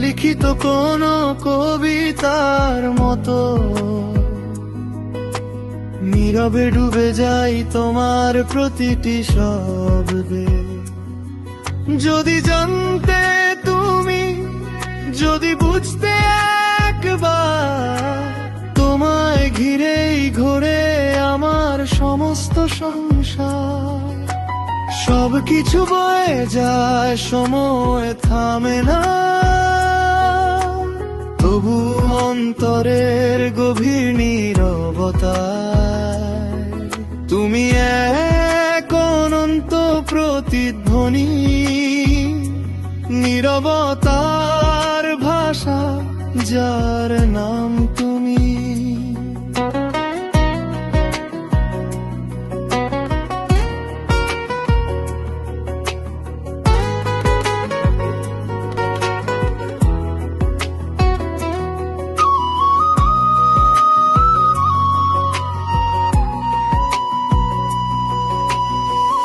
লিখিত কোনো কবিতার মতো নীরবে ডুবে যাই তোমার প্রতিটি শব্দে। যদি জানতে তুমি, যদি বুঝতে একবার, তোমায় ঘিরেই ঘোরে আমার সমস্ত সংসার। সবকিছু বয়ে যায়, সময় থামে না, তবু অন্তরের গভীর নীরবতায় তুমি এক অনন্ত প্রতিধ্বনি। নীরবতার ভাষা, যার নাম তুমি।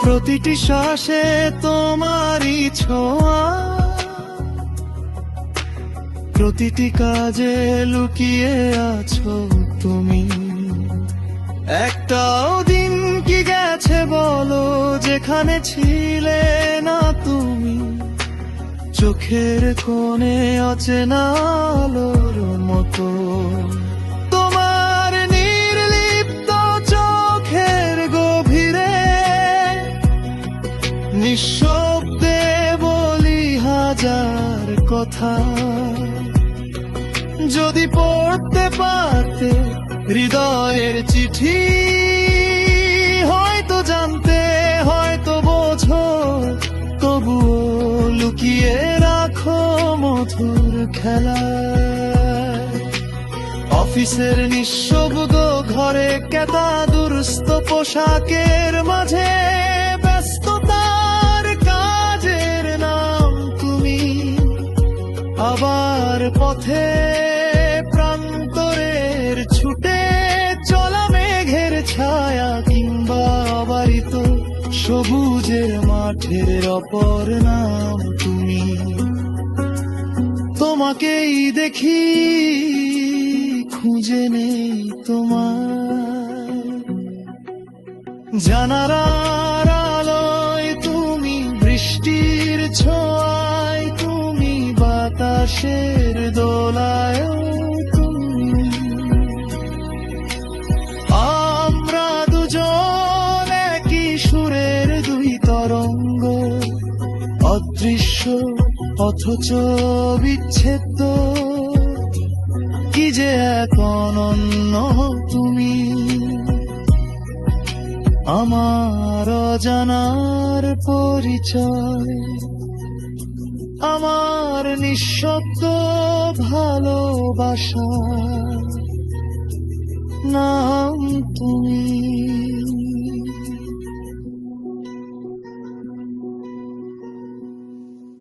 প্রতিটি শ্বাসে তোমারই ছোঁয়া, প্রতিটি কাজে লুকিয়ে আছো তুমি। একটাও দিন কি গেছে বলো যেখানে ছিলে না তুমি। চোখের কোণে অচেনা আলোর মতো তোমার নির্লিপ্ত চোখের গভীরে নিঃশব্দে বলি হাজার কথা। যদি পড়তে পারতে হৃদয়ের চিঠি, হয়তো জানতে, হয়তো বোঝো, তবুও লুকিয়ে রাখো মধুর খেলা। অফিসের নিঃশব্দ ঘরে কেতা দুরস্ত পোশাকের মাঝে ব্যস্ততার কাজের নাম তুমি। আবার পথে প্রান্তরের ছুটে চলা মেঘের ছায়া, কিংবা অবারিত সবুজের মাঠের অপর নাম তুমি। তোমাকেই দেখি, খুঁজে নেই তোমার। জানালার আলোয় তুমি, বৃষ্টির ছোঁয়ায় তুমি, বাতাসের দোলায় তুমি। আমরা দুজন একই সুরের দুই তরঙ্গ, অদৃশ্য অথচ বিচ্ছেদ। কি যে এক অনন্য তুমি, আমার অজানার পরিচয়, আমার নিঃশব্দ ভালোবাসা নাম তুমি।